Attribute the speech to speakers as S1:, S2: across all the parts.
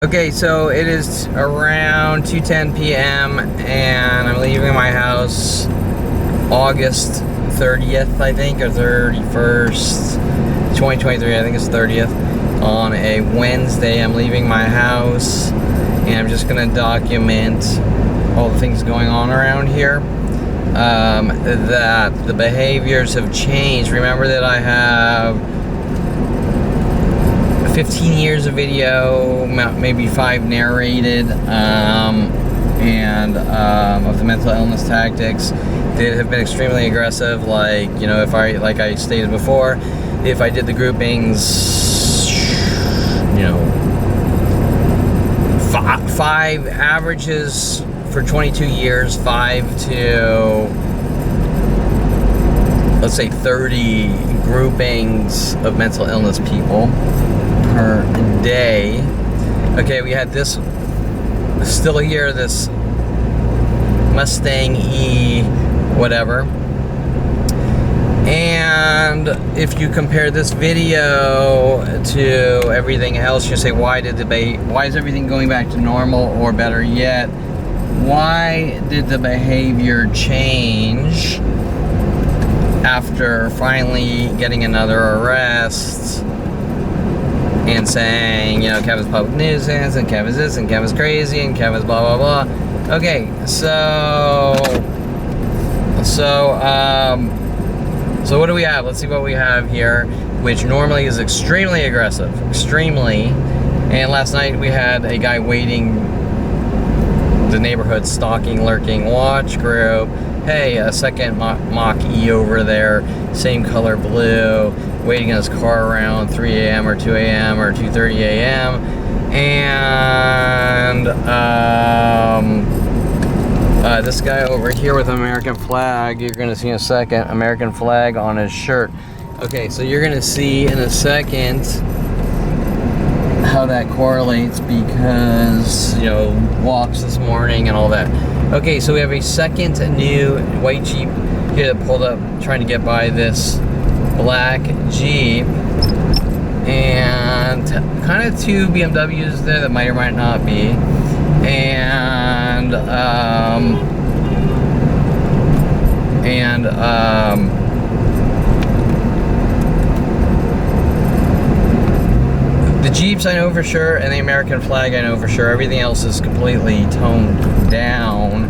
S1: Okay, so it is around 2:10 p.m. and I'm leaving my house August 30th, I think, or 31st, 2023. I think it's 30th. On a Wednesday, I'm leaving my house and I'm just gonna document all the things going on around here. That the behaviors have changed. Remember that I have 15 years of video, maybe 5 narrated, and of the mental illness tactics that have been extremely aggressive. Like, you know, like I stated before, if I did the groupings, you know, 5 averages for 22 years, 5 to, let's say, 30 groupings of mental illness people per day. Okay, we had this still here, this Mustang E whatever, and if you compare this video to everything else, you say, why is everything going back to normal? Or better yet, why did the behavior change after finally getting another arrest and saying, you know, Kevin's public nuisance, and Kevin's this, and Kevin's crazy, and Kevin's blah, blah, blah. Okay, so what do we have? Let's see what we have here, which normally is extremely aggressive, extremely. And last night we had a guy waiting the neighborhood, stalking, lurking, watch group. Hey, a second Mach E over there, same color blue, waiting in his car around 3 a.m. or 2 a.m. or 2:30 a.m. And this guy over here with an American flag, you're gonna see in a second, American flag on his shirt. Okay, so you're gonna see in a second how that correlates, because, you know, walks this morning and all that. Okay, so we have a second new white Jeep here that pulled up trying to get by this black Jeep, and kind of 2 BMWs there that might or might not be, and the Jeeps I know for sure, and the American flag I know for sure. Everything else is completely toned down.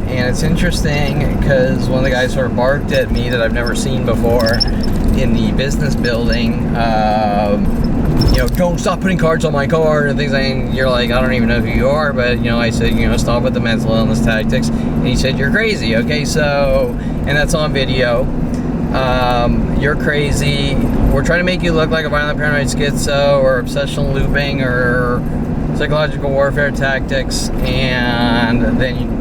S1: And it's interesting because one of the guys sort of barked at me that I've never seen before in the business building. You know, don't stop putting cards on my car and things. And you're like, I don't even know who you are, but, you know, I said, you know, stop with the mental illness tactics. And he said, you're crazy. Okay, so, and that's on video. You're crazy. We're trying to make you look like a violent paranoid schizo or obsessional looping or psychological warfare tactics, and then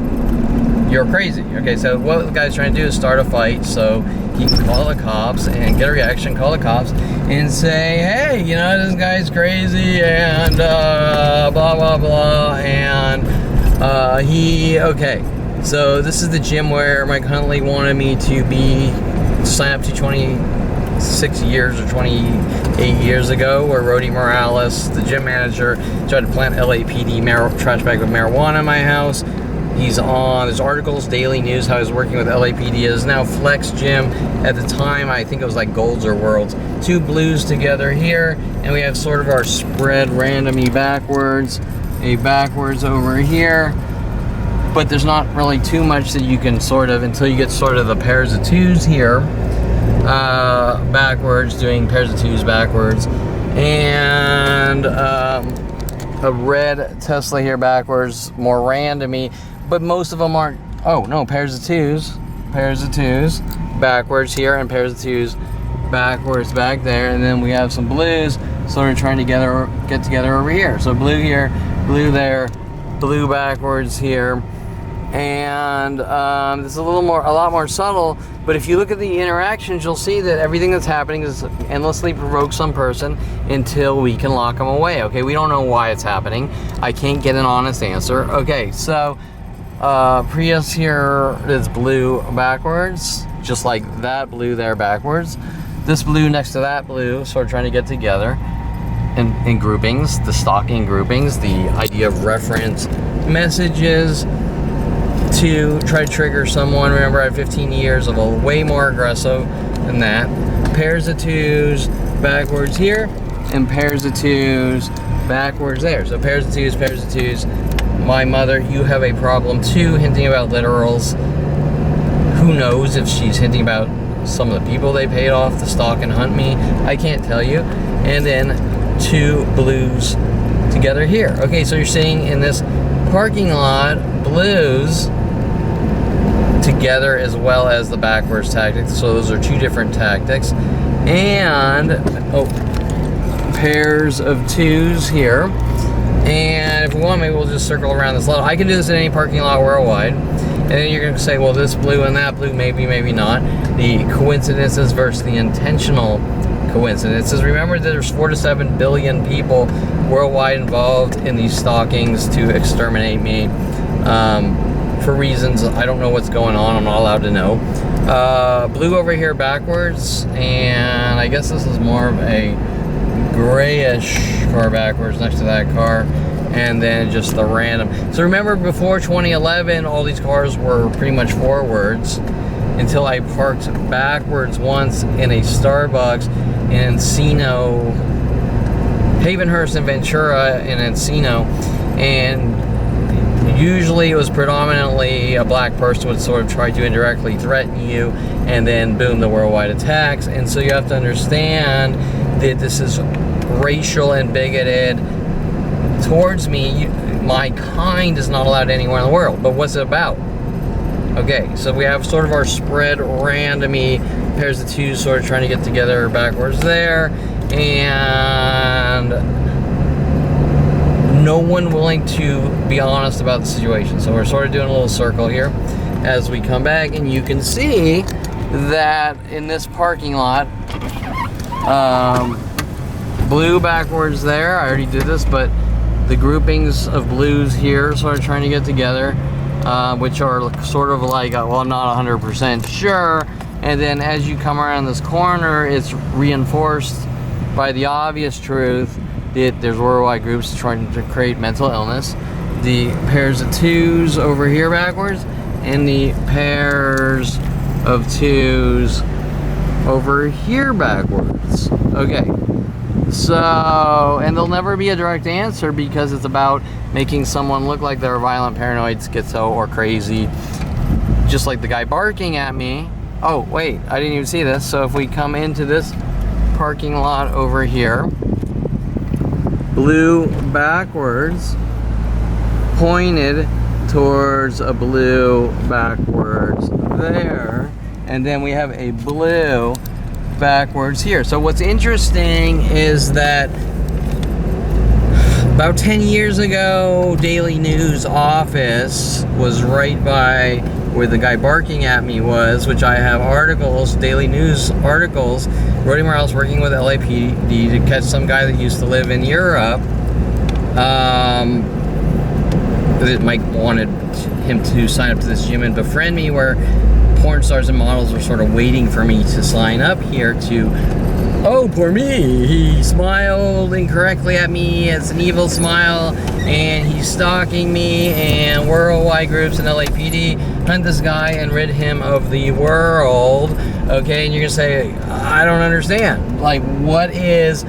S1: you're crazy. Okay, so what the guy's trying to do is start a fight so he can call the cops and get a reaction, call the cops and say, hey, you know, this guy's crazy and blah, blah, blah, and okay. So this is the gym where Mike Huntley wanted me to sign up to 26 years or 28 years ago, where Rody Morales, the gym manager, tried to plant LAPD trash bag of marijuana in my house. He's on, there's articles, daily news, how he's working with LAPD. It is now Flex Gym. At the time, I think it was like Golds or Worlds. 2 blues together here, and we have sort of our spread randomly backwards, a backwards over here. But there's not really too much that you can sort of, until you get sort of the pairs of 2s here, backwards, doing pairs of 2s backwards, and a red Tesla here backwards, more randomy, but most of them aren't. Oh no, pairs of 2s backwards here, and pairs of 2s backwards back there, and then we have some blues sort of trying to get together over here. So blue here, blue there, blue backwards here. And it's a lot more subtle, but if you look at the interactions, you'll see that everything that's happening is endlessly provoke some person until we can lock them away. Okay, we don't know why it's happening. I can't get an honest answer. Okay, so Prius here is blue backwards, just like that blue there backwards. This blue next to that blue, sort of trying to get together. in groupings, the stalking groupings, the idea of reference messages to try to trigger someone. Remember, I had 15 years of a way more aggressive than that. Pairs of twos backwards here, and pairs of twos backwards there. So pairs of twos. My mother, you have a problem too, hinting about literals. Who knows if she's hinting about some of the people they paid off to stalk and hunt me. I can't tell you. And then two blues together here. Okay, so you're seeing in this parking lot, blues together as well as the backwards tactics. So those are two different tactics. And, pairs of twos here. And if we want, maybe we'll just circle around this lot. I can do this in any parking lot worldwide. And then you're going to say, well, this blue and that blue, maybe, maybe not. The coincidences versus the intentional coincidences. Remember that there's 4 to 7 billion people worldwide involved in these stalkings to exterminate me. For reasons, I don't know what's going on. I'm not allowed to know. Blue over here backwards. And I guess this is more of a grayish car backwards next to that car, and then just the random. So remember, before 2011, all these cars were pretty much forwards until I parked backwards once in a Starbucks in Encino, Havenhurst and Ventura in Encino, and usually it was predominantly a black person would sort of try to indirectly threaten you, and then boom, the worldwide attacks. And so you have to understand that this is racial and bigoted towards me. My kind is not allowed anywhere in the world. But what's it about? Okay, so we have sort of our spread randomy pairs of twos sort of trying to get together backwards there, and no one willing to be honest about the situation. So we're sort of doing a little circle here as we come back, and you can see that in this parking lot, blue backwards there. I already did this, but the groupings of blues here sort of trying to get together, which are sort of like, well, I'm not 100% sure. And then as you come around this corner, it's reinforced by the obvious truth that there's worldwide groups trying to create mental illness. The pairs of twos over here backwards, and the pairs of twos over here backwards. Okay. So, and there'll never be a direct answer because it's about making someone look like they're violent, paranoid, schizo, or crazy. Just like the guy barking at me. Oh, wait, I didn't even see this. So if we come into this parking lot over here, blue backwards, pointed towards a blue backwards there. And then we have a blue backwards here. So what's interesting is that about 10 years ago, Daily News office was right by where the guy barking at me was, which I have articles, Daily News articles, Roddy Morales working with LAPD to catch some guy that used to live in Europe. That Mike wanted him to sign up to this gym and befriend me, where porn stars and models were sort of waiting for me to sign up here to, oh, poor me, he smiled incorrectly at me, it's an evil smile, and he's stalking me, and worldwide groups and LAPD hunt this guy and rid him of the world. Okay, and you're gonna say, I don't understand, like, what is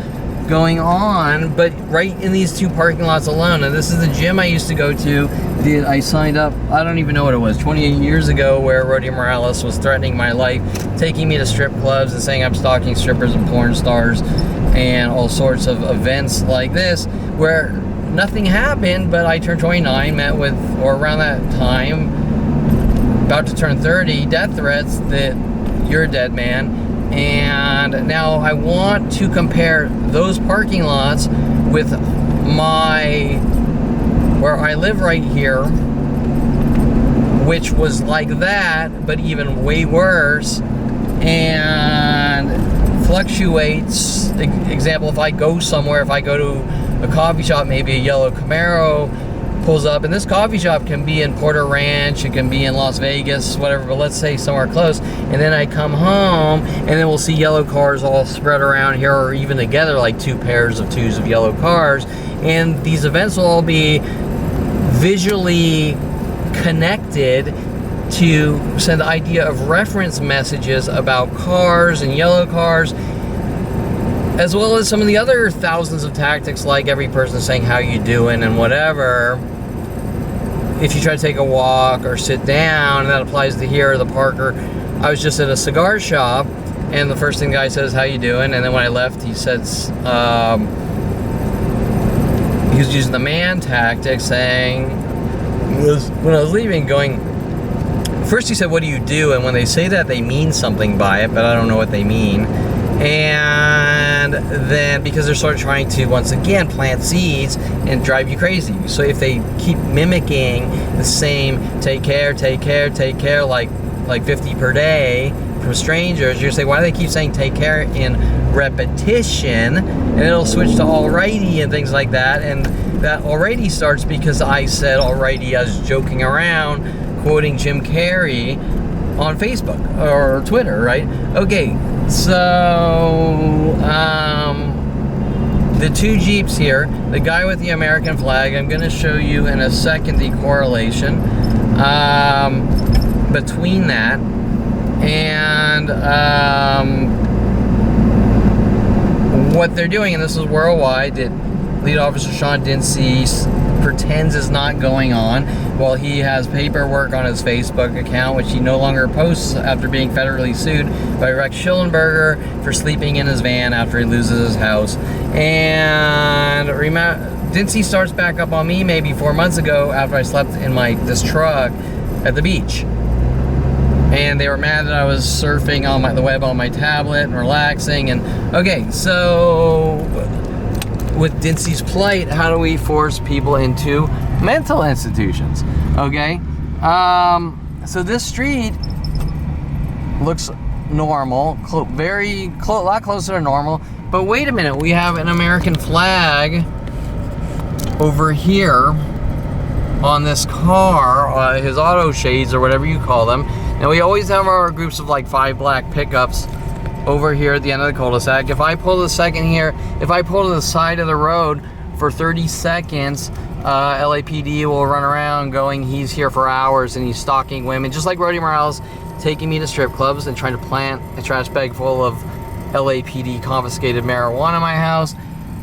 S1: going on? But right in these two parking lots alone, and this is the gym I used to go to, that I signed up, I don't even know what it was, 28 years ago, where Roddy Morales was threatening my life, taking me to strip clubs and saying I'm stalking strippers and porn stars and all sorts of events like this, where nothing happened. But I turned 29, met with, or around that time, about to turn 30, death threats that you're a dead man. And now I want to compare those parking lots with where I live right here, which was like that, but even way worse, and fluctuates. Example, if I go somewhere, if I go to a coffee shop, maybe a yellow Camaro pulls up, and this coffee shop can be in Porter Ranch, it can be in Las Vegas, whatever, but let's say somewhere close. And then I come home, and then we'll see yellow cars all spread around here, or even together, like two pairs of twos of yellow cars. And these events will all be visually connected to send the idea of reference messages about cars and yellow cars, as well as some of the other thousands of tactics, like every person saying how you doing and whatever. If you try to take a walk or sit down, and that applies to here, the Parker. I was just at a cigar shop, and the first thing the guy says, how you doing? And then when I left, he said, he was using the man tactic, saying, when I was leaving, going, first he said, what do you do? And when they say that, they mean something by it, but I don't know what they mean. And then, because they're sort of trying to, once again, plant seeds and drive you crazy. So if they keep mimicking the same take care, like 50 per day from strangers, you're saying, why do they keep saying take care in repetition? And it'll switch to alrighty and things like that. And that alrighty starts because I said alrighty, I was joking around, quoting Jim Carrey on Facebook or Twitter, right? Okay. So, the two Jeeps here, the guy with the American flag, I'm going to show you in a second the correlation between that and what they're doing, and this is worldwide, that Lead Officer Sean Dinse pretends is not going on, while he has paperwork on his Facebook account, which he no longer posts after being federally sued by Rex Schillenberger for sleeping in his van after he loses his house. And Dinse starts back up on me maybe 4 months ago after I slept in this truck at the beach. And they were mad that I was surfing on the web on my tablet and relaxing. And okay, so with Dinse's plight, how do we force people into mental institutions? Okay, so this street looks normal, a lot closer to normal. But wait a minute, we have an American flag over here on this car, his auto shades or whatever you call them. Now we always have our groups of like 5 black pickups over here at the end of the cul-de-sac. If I pull the second here, if I pull to the side of the road for 30 seconds, LAPD will run around going, he's here for hours and he's stalking women, just like Roddy Morales taking me to strip clubs and trying to plant a trash bag full of LAPD confiscated marijuana in my house.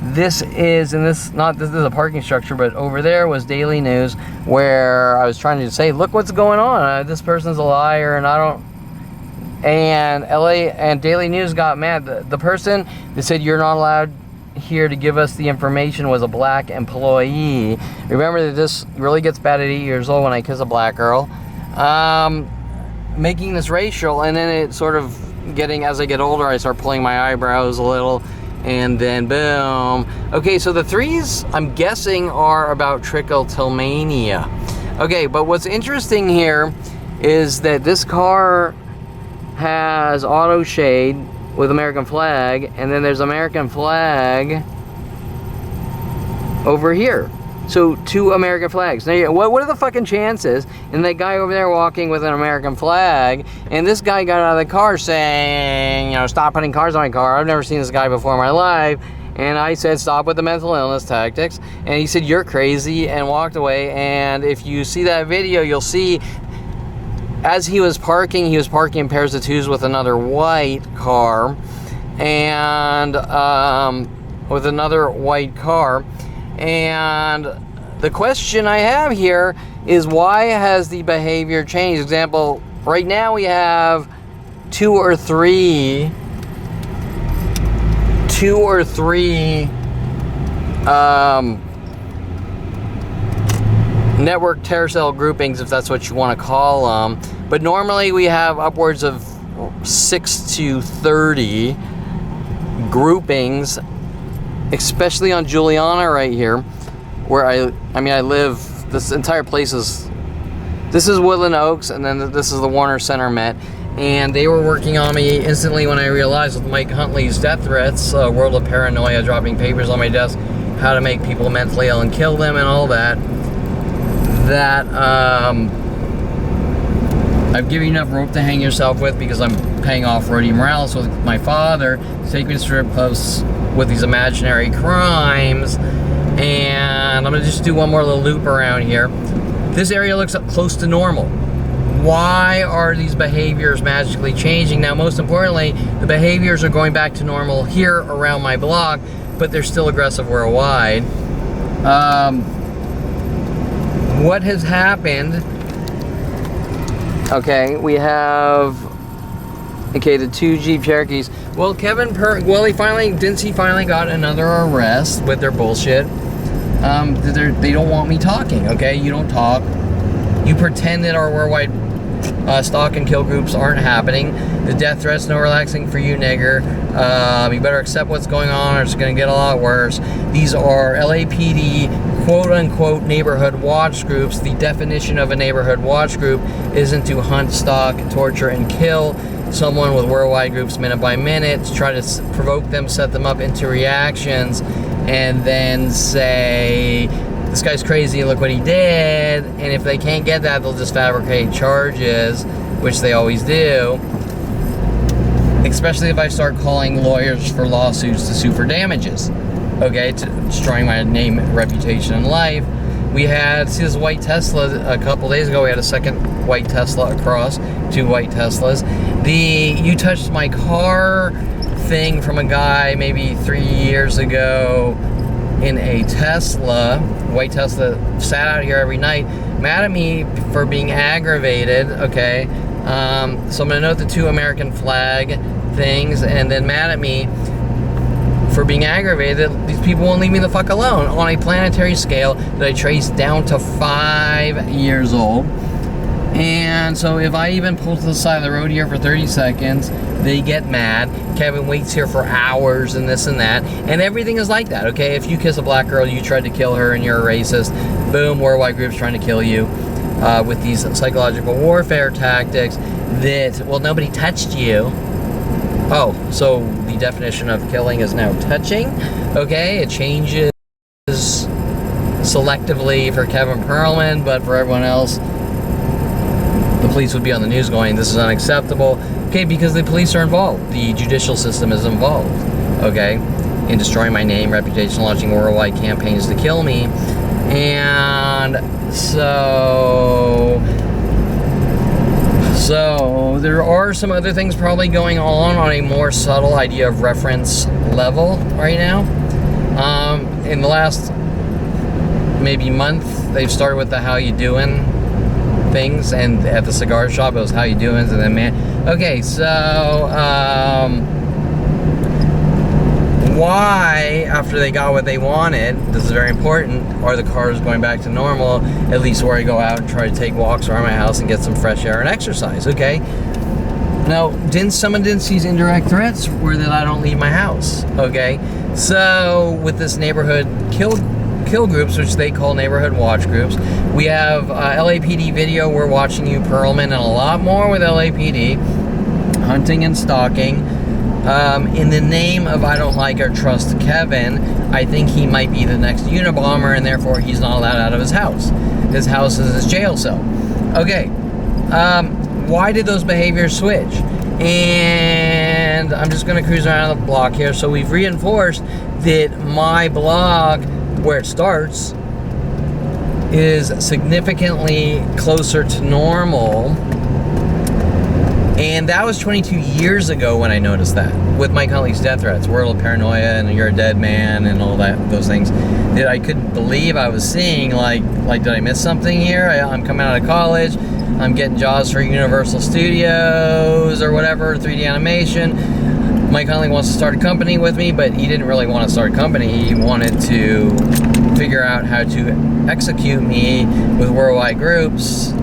S1: This is a parking structure, but over there was Daily News, where I was trying to say, look what's going on. This person's a liar, and I don't. And Daily News got mad. The person that said you're not allowed here to give us the information was a black employee. Remember that this really gets bad at 8 years old when I kiss a black girl. Making this racial, and then it sort of getting, as I get older, I start pulling my eyebrows a little. And then boom. Okay, so the 3s, I'm guessing, are about trichotillomania. Okay, but what's interesting here is that this car has auto shade with American flag, and then there's American flag over here. So 2 American flags. Now, what are the fucking chances? And that guy over there walking with an American flag, and this guy got out of the car saying, you know, stop putting cars on my car. I've never seen this guy before in my life. And I said, stop with the mental illness tactics. And he said, you're crazy, and walked away. And if you see that video, you'll see as he was parking in pairs of 2s with another white car, and with another white car. And the question I have here is, why has the behavior changed? Example, right now we have 2 or 3 network terror cell groupings, if that's what you want to call them. But normally we have upwards of 6 to 30 groupings, especially on Juliana right here, where I live. This entire place this is Woodland Oaks, and then this is the Warner Center Met. And they were working on me instantly when I realized, with Mike Huntley's death threats, World of Paranoia, dropping papers on my desk, how to make people mentally ill and kill them and all that. that I've given you enough rope to hang yourself with because I'm paying off Rudy Morales with my father to take me to strip clubs with these imaginary crimes. And I'm gonna just do one more little loop around here. This area looks up close to normal. Why are these behaviors magically changing? Now, most importantly, the behaviors are going back to normal here around my block, but they're still aggressive worldwide. What has happened? Okay, we have the 2 Jeep Cherokees. Well, Dinse finally got another arrest with their bullshit. They don't want me talking. Okay, you don't talk. You pretend that our worldwide stalk and kill groups aren't happening. The death threats no relaxing for you, nigger. You better accept what's going on, or it's going to get a lot worse. These are LAPD quote-unquote neighborhood watch groups. The definition of a neighborhood watch group isn't to hunt, stalk, torture, and kill someone with worldwide groups minute by minute, to try to provoke them, set them up into reactions, and then say, this guy's crazy, look what he did. And if they can't get that, they'll just fabricate charges, which they always do. Especially if I start calling lawyers for lawsuits to sue for damages. Okay, to destroying my name, reputation, and life. We had, see this white Tesla a couple days ago, we had a second white Tesla across, 2 white Teslas. The "you touched my car" thing from a guy maybe 3 years ago in a Tesla, white Tesla, sat out here every night, mad at me for being aggravated, okay? So I'm gonna note the 2 American flag things, and then mad at me for being aggravated. These people won't leave me the fuck alone on a planetary scale that I traced down to 5 years old. And so if I even pull to the side of the road here for 30 seconds, they get mad. Kevin waits here for hours and this and that. And everything is like that, okay? If you kiss a black girl, you tried to kill her and you're a racist, boom, worldwide groups trying to kill you with these psychological warfare tactics that, well, nobody touched you. Oh, so the definition of killing is now touching, okay? It changes selectively for Kevin Perlman, but for everyone else, the police would be on the news going, this is unacceptable. Okay, because the police are involved. The judicial system is involved, okay, in destroying my name, reputation, launching worldwide campaigns to kill me. And so there are some other things probably going on a more subtle idea of reference level right now. In the last maybe month, they've started with the "how you doing" things, and at the cigar shop it was "how you doing," and then man. Okay, so why, after they got what they wanted, this is very important, are the cars going back to normal, at least where I go out and try to take walks around my house and get some fresh air and exercise, okay? Now, some of Dinse's indirect threats were that I don't leave my house, okay? So, with this neighborhood kill groups, which they call neighborhood watch groups, we have LAPD video, we're watching you, Perlman, and a lot more with LAPD, hunting and stalking. In the name of I don't like or trust Kevin, I think he might be the next Unabomber, and therefore he's not allowed out of his house. His house is his jail cell. Okay, why did those behaviors switch? And I'm just going to cruise around the block here. So we've reinforced that my block, where it starts, is significantly closer to normal. And that was 22 years ago when I noticed that, with Mike Huntley's death threats, world of paranoia, and you're a dead man, and all those things that I couldn't believe I was seeing. Like, did I miss something here? I'm coming out of college, I'm getting jobs for Universal Studios or whatever, 3D animation. Mike Huntley wants to start a company with me, but he didn't really want to start a company. He wanted to figure out how to execute me with worldwide groups,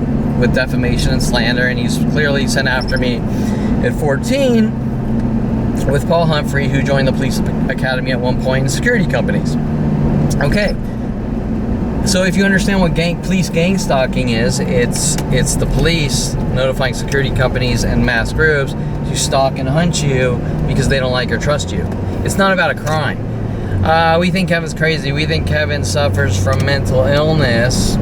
S1: with defamation and slander, and he's clearly sent after me at 14 with Paul Humphrey, who joined the police academy at one point in security companies. Okay, so if you understand what police gang stalking is, it's the police notifying security companies and mass groups to stalk and hunt you because they don't like or trust you. It's not about a crime. We think Kevin's crazy. We think Kevin suffers from mental illness.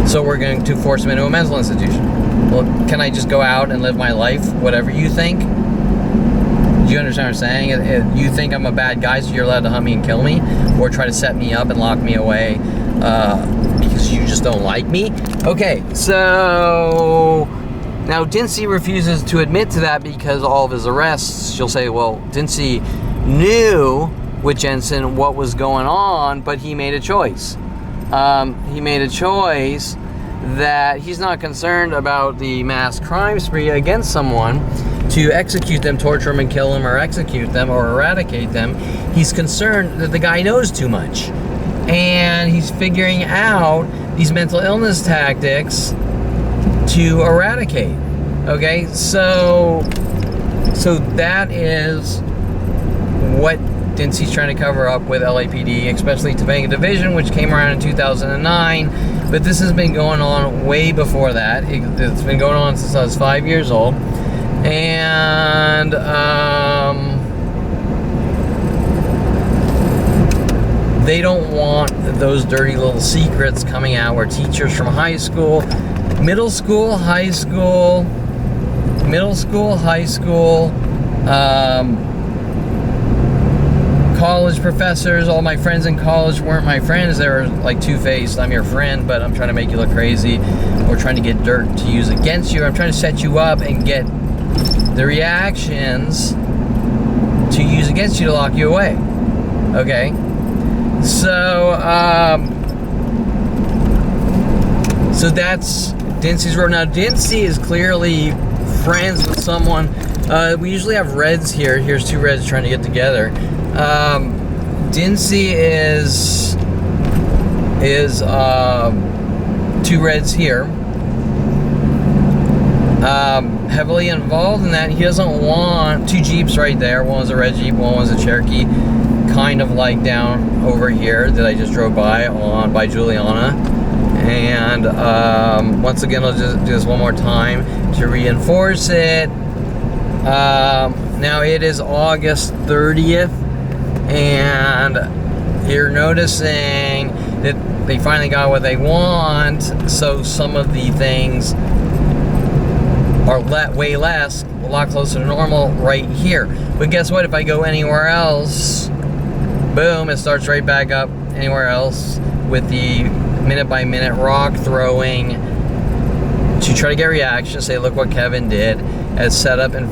S1: So we're going to force him into a mental institution. Well, can I just go out and live my life, whatever you think? Do you understand what I'm saying? If you think I'm a bad guy, so you're allowed to hunt me and kill me, or try to set me up and lock me away because you just don't like me? Okay, so now Dinse refuses to admit to that because all of his arrests, she'll say, well, Dinse knew with Jensen what was going on, but he made a choice. He made a choice that he's not concerned about the mass crime spree against someone to execute them, torture them, and kill them, or execute them, or eradicate them. He's concerned that the guy knows too much. And he's figuring out these mental illness tactics to eradicate. Okay, so that is what Dinse's trying to cover up with LAPD, especially Topanga Division, which came around in 2009. But this has been going on way before that. It's been going on since I was 5 years old. And they don't want those dirty little secrets coming out where teachers from high school, middle school, high school, college professors, all my friends in college weren't my friends. They were like two-faced. I'm your friend, but I'm trying to make you look crazy. We're trying to get dirt to use against you. I'm trying to set you up and get the reactions to use against you to lock you away. Okay? So that's Dinse's road. Now, Dinse is clearly friends with someone. We usually have Reds here. Here's two Reds trying to get together. Dinse is two Reds here. Heavily involved in that. He doesn't want two Jeeps right there. One was a red Jeep, one was a Cherokee. Kind of like down over here that I just drove by Juliana. And once again, I'll just do this one more time to reinforce it. Now it is August 30th, and you're noticing that they finally got what they want, so some of the things are way less, a lot closer to normal right here. But guess what? If I go anywhere else, boom, it starts right back up anywhere else with the minute-by-minute rock throwing to try to get reaction, say, look what Kevin did, as setup and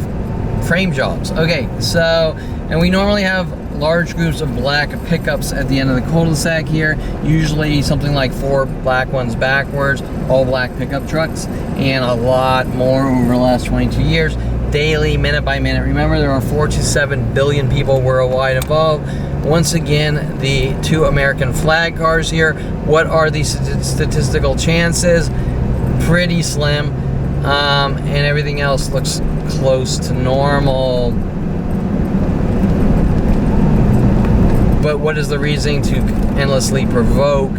S1: frame jobs. Okay, so, and we normally have large groups of black pickups at the end of the cul-de-sac here, usually something like 4 black ones backwards, all black pickup trucks, and a lot more over the last 22 years, daily, minute by minute. Remember, there are 4 to 7 billion people worldwide involved. Once again, the 2 American flag cars here. What are the statistical chances? Pretty slim, and everything else looks close to normal. But what is the reason to endlessly provoke,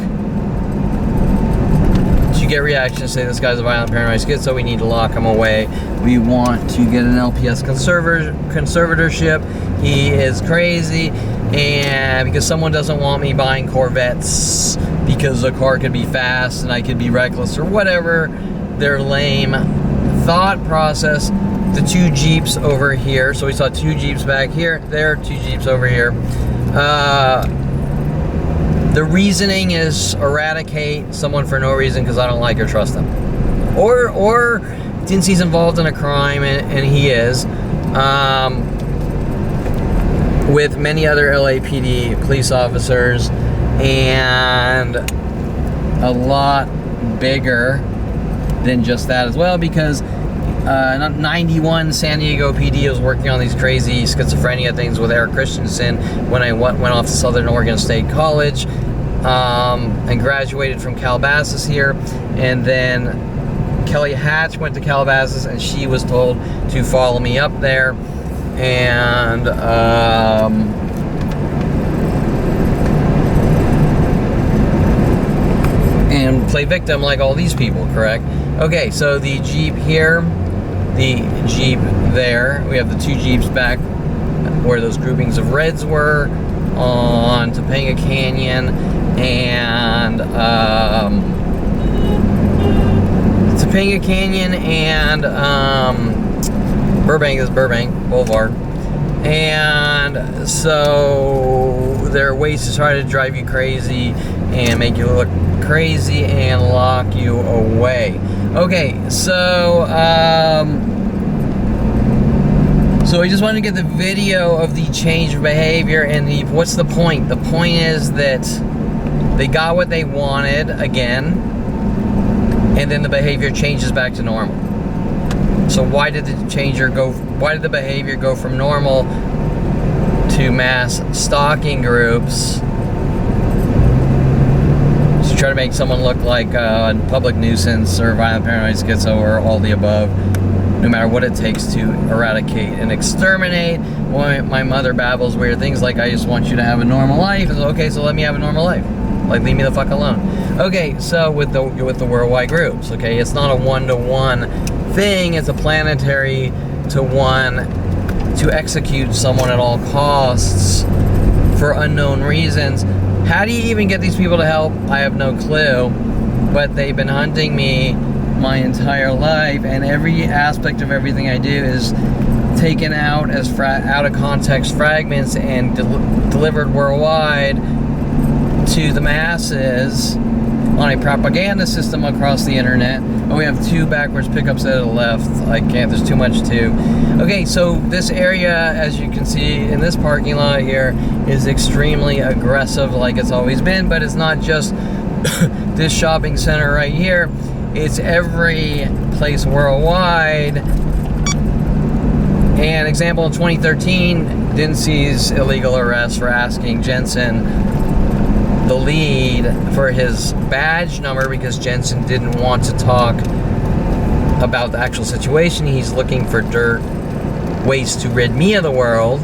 S1: to get reactions, say this guy's a violent paranoid schizo, we need to lock him away, we want to get an LPS conservatorship, he is crazy, and because someone doesn't want me buying Corvettes because the car could be fast and I could be reckless or whatever their lame thought process. The 2 Jeeps over here, so we saw 2 Jeeps back here, there are 2 Jeeps over here. The reasoning is eradicate someone for no reason because I don't like or trust them, or Dinse's involved in a crime, and he is, with many other LAPD police officers, and a lot bigger than just that as well, because 91 San Diego PD was working on these crazy schizophrenia things with Eric Christensen when I went off to Southern Oregon State College, and graduated from Calabasas here. And then Kelly Hatch went to Calabasas, and she was told to follow me up there and play victim like all these people, correct? Okay, so the Jeep here, the Jeep there, we have the 2 Jeeps back where those groupings of Reds were on Topanga Canyon, and Topanga Canyon and Burbank is Burbank Boulevard. And so there are ways to try to drive you crazy and make you look crazy and lock you away. Okay, so so I just wanted to get the video of the change of behavior, and what's the point? The point is that they got what they wanted again, and then the behavior changes back to normal. So why did the behavior go from normal to mass stalking groups to try to make someone look like a public nuisance or violent, paranoid, schizo, or all the above, no matter what it takes to eradicate and exterminate? When my mother babbles weird things like, I just want you to have a normal life, and okay, so let me have a normal life. Like, leave me the fuck alone. Okay, so with the worldwide groups, okay, it's not a one-to-one thing, it's a planetary to one to execute someone at all costs for unknown reasons. How do you even get these people to help? I have no clue, but they've been hunting me my entire life, and every aspect of everything I do is taken out as out of context fragments and delivered worldwide to the masses on a propaganda system across the internet. And we have two backwards pickups at the left. I can't, there's too much to. Okay, so this area, as you can see in this parking lot here, is extremely aggressive like it's always been, but it's not just this shopping center right here. It's every place worldwide. An example, in 2013, Dinse's illegal arrest for asking Jensen the lead for his badge number because Jensen didn't want to talk about the actual situation. He's looking for dirt, ways to rid me of the world,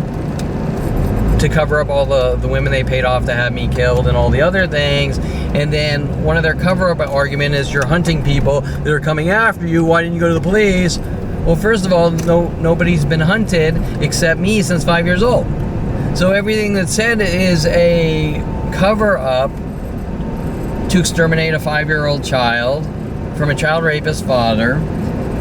S1: to cover up all the women they paid off to have me killed and all the other things. And then one of their cover-up argument is, you're hunting people that are coming after you, why didn't you go to the police? Well, first of all, nobody's been hunted except me since 5 years old. So everything that's said is a cover-up to exterminate a 5-year-old child from a child rapist father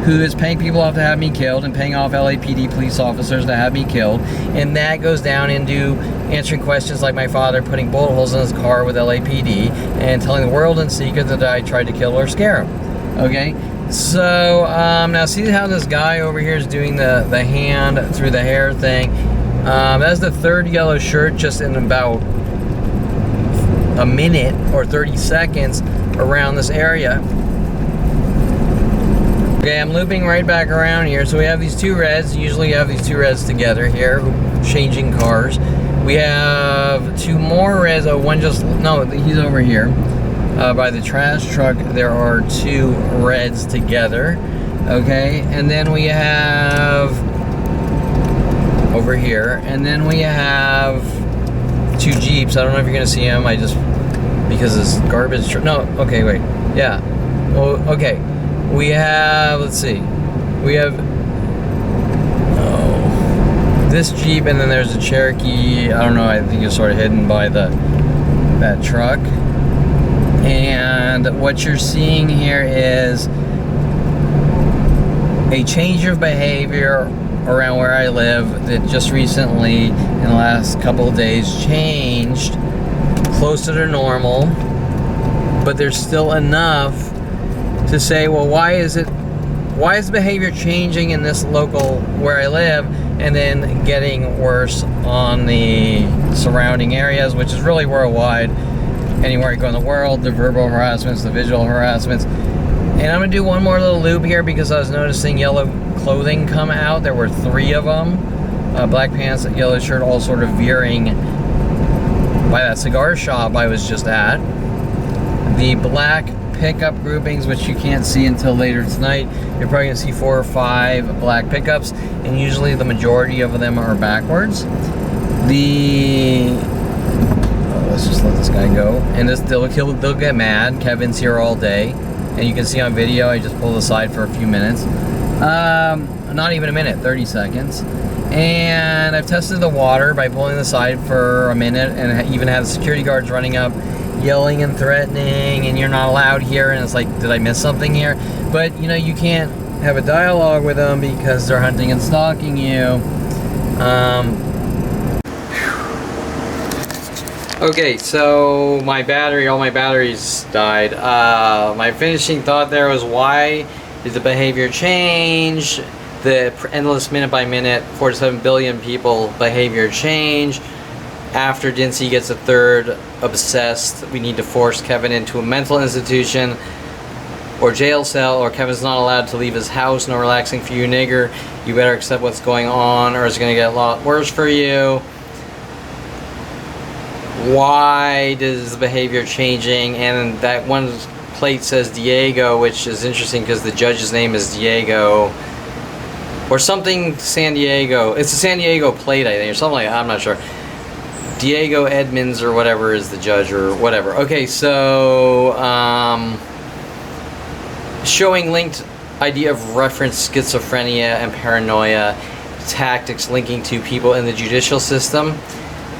S1: who is paying people off to have me killed and paying off LAPD police officers to have me killed. And that goes down into answering questions like my father putting bullet holes in his car with LAPD and telling the world in secret that I tried to kill or scare him. Okay? So, now see how this guy over here is doing the hand through the hair thing? That's the third yellow shirt just in about a minute or 30 seconds around this area. Okay, I'm looping right back around here. So we have these two reds. Usually you have these two reds together here, changing cars. We have two more reds. Oh, one just, no, he's over here. By the trash truck, there are two reds together. Okay, and then we have over here, and then we have two Jeeps. I don't know if you're gonna see them. I just, because it's garbage truck. No, okay, wait. Yeah. Oh, okay. We have, let's see. We have this Jeep, and then there's a Cherokee. I don't know. I think it's sort of hidden by that truck. And what you're seeing here is a change of behavior around where I live that just recently, in the last couple of days, changed closer to normal. But there's still enough to say, well, why is behavior changing in this local where I live and then getting worse on the surrounding areas, which is really worldwide. Anywhere you go in the world, the verbal harassments, the visual harassments. And I'm gonna do one more little loop here because I was noticing yellow clothing come out. There were 3 of them. Black pants, yellow shirt, all sort of veering by that cigar shop I was just at. The black pickup groupings, which you can't see until later tonight. You're probably gonna see 4 or 5 black pickups, and usually the majority of them are backwards. Let's just let this guy go. And they'll get mad. Kevin's here all day. And you can see on video, I just pulled aside for a few minutes. Not even a minute, 30 seconds. And I've tested the water by pulling aside for a minute and even had the security guards running up yelling and threatening, and you're not allowed here, and it's like, did I miss something here? But you know, you can't have a dialogue with them because they're hunting and stalking you. Okay, so all my batteries died. My finishing thought there was, why did the behavior change? The endless minute by minute, 47 billion people behavior change. After Dinse gets a third obsessed, we need to force Kevin into a mental institution or jail cell, or Kevin's not allowed to leave his house. No relaxing for you, nigger. You better accept what's going on, or it's gonna get a lot worse for you. Why does the behavior changing? And that one plate says Diego, which is interesting because the judge's name is Diego or something San Diego. It's a San Diego plate, I think, or something like that. I'm not sure. Diego Edmonds or whatever is the judge or whatever. Okay, so showing linked idea of reference schizophrenia and paranoia tactics linking to people in the judicial system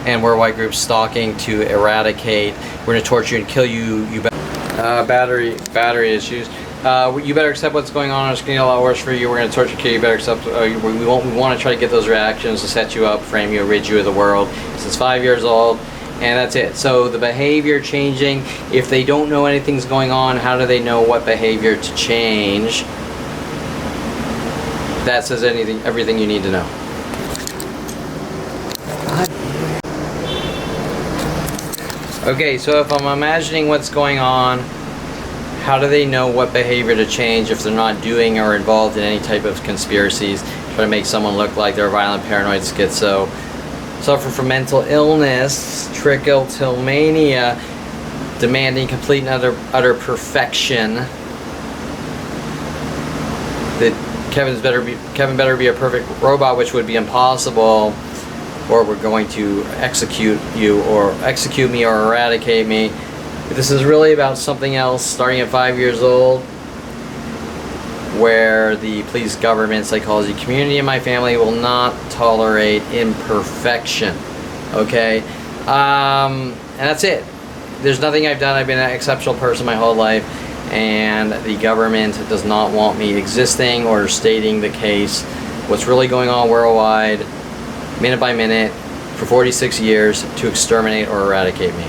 S1: and worldwide group stalking to eradicate. We're going to torture you and kill you. Battery issues. You better accept what's going on. It's going to get a lot worse for you. We're going to torture, kill you. Better accept. We want to try to get those reactions to set you up, frame you, rid you of the world. Since 5 years old, and that's it. So the behavior changing. If they don't know anything's going on, how do they know what behavior to change? That says everything you need to know. Okay, so if I'm imagining what's going on, how do they know what behavior to change if they're not doing or involved in any type of conspiracies, try to make someone look like they're violent, paranoid, schizo, suffer from mental illness, trichotillomania, demanding complete and utter perfection, that Kevin better be a perfect robot, which would be impossible, or we're going to execute you, or execute me, or eradicate me. This is really about something else, starting at 5 years old, where the police, government, psychology, community, and my family will not tolerate imperfection. Okay? And that's it. There's nothing I've done. I've been an exceptional person my whole life, and the government does not want me existing or stating the case. What's really going on worldwide, minute by minute, for 46 years, to exterminate or eradicate me.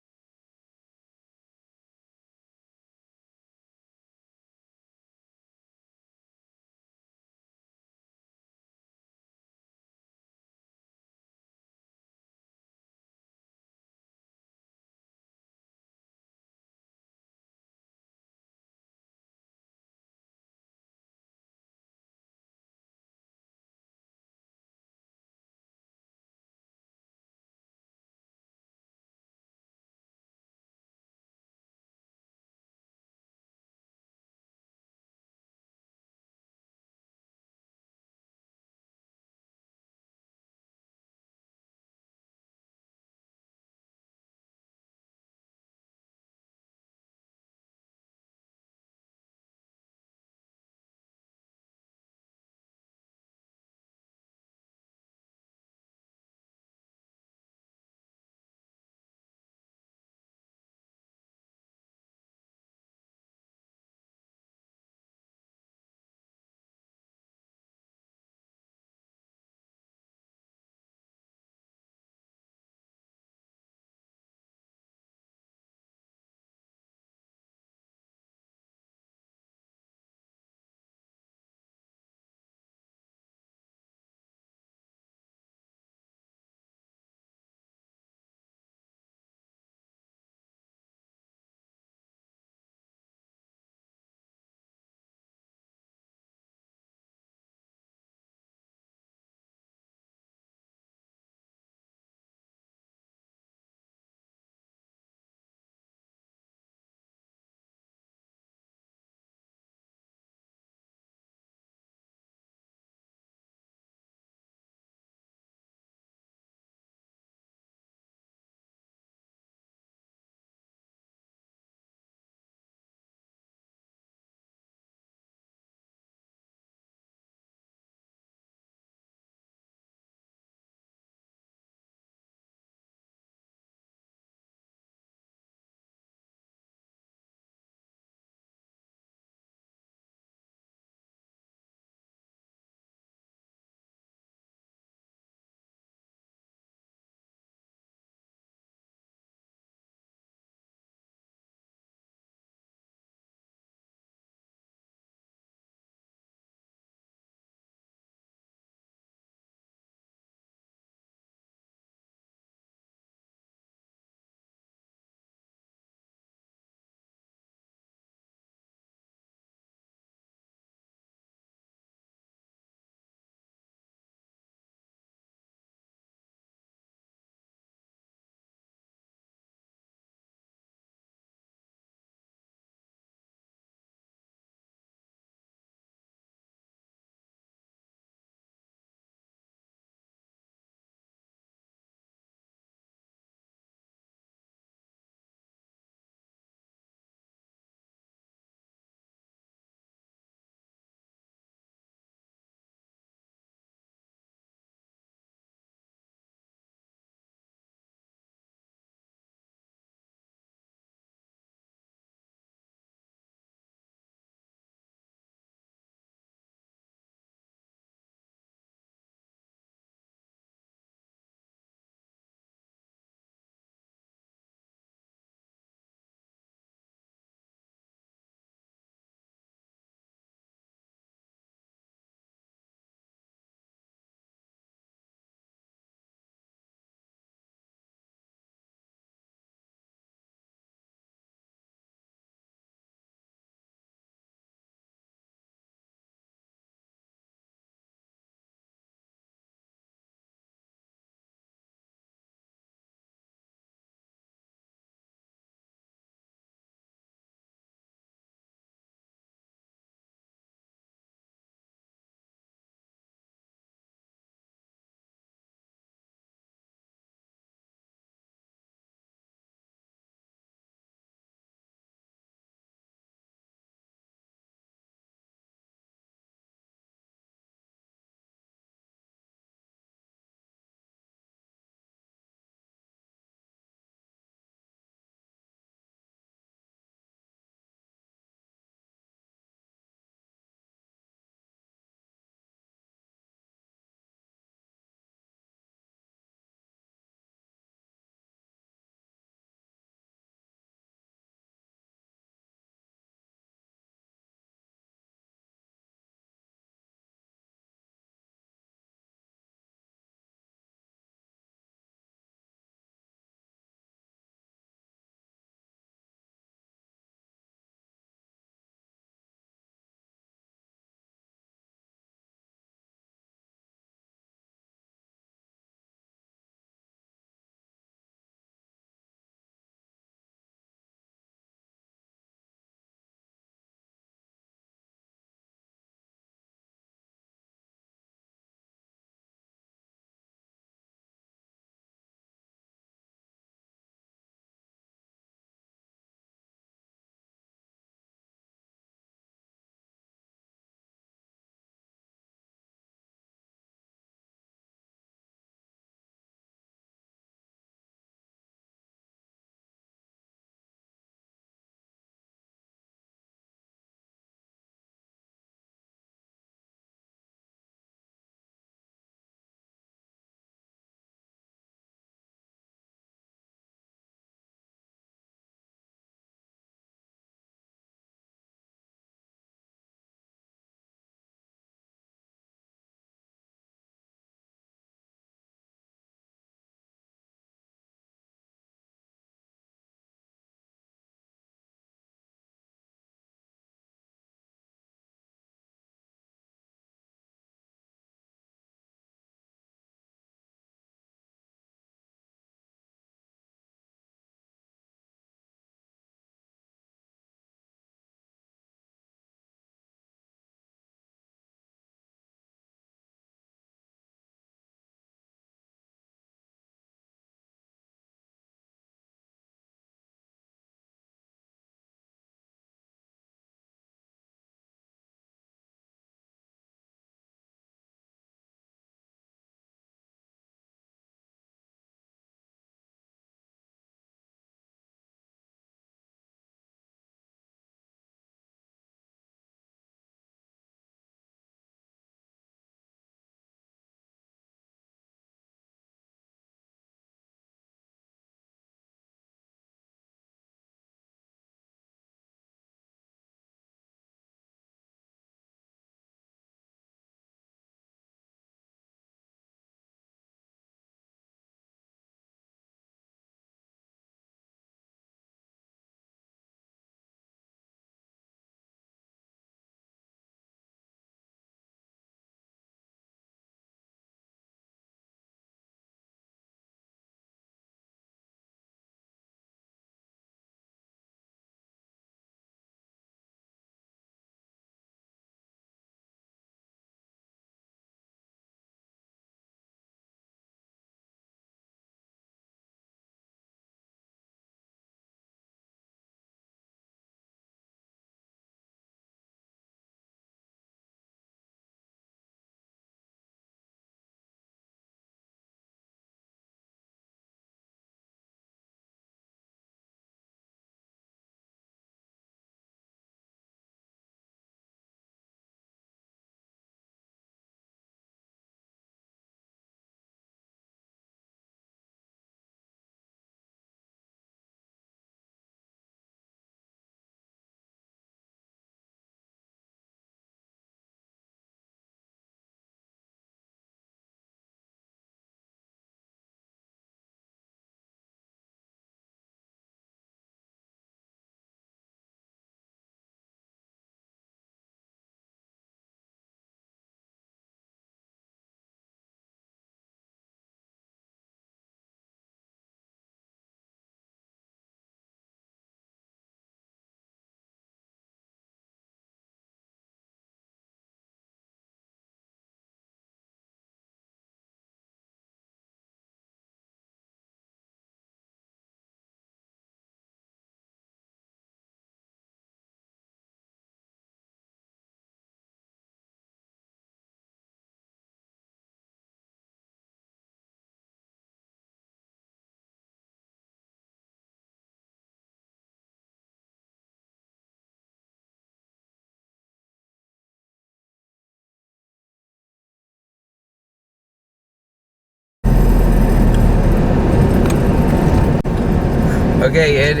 S1: Okay, it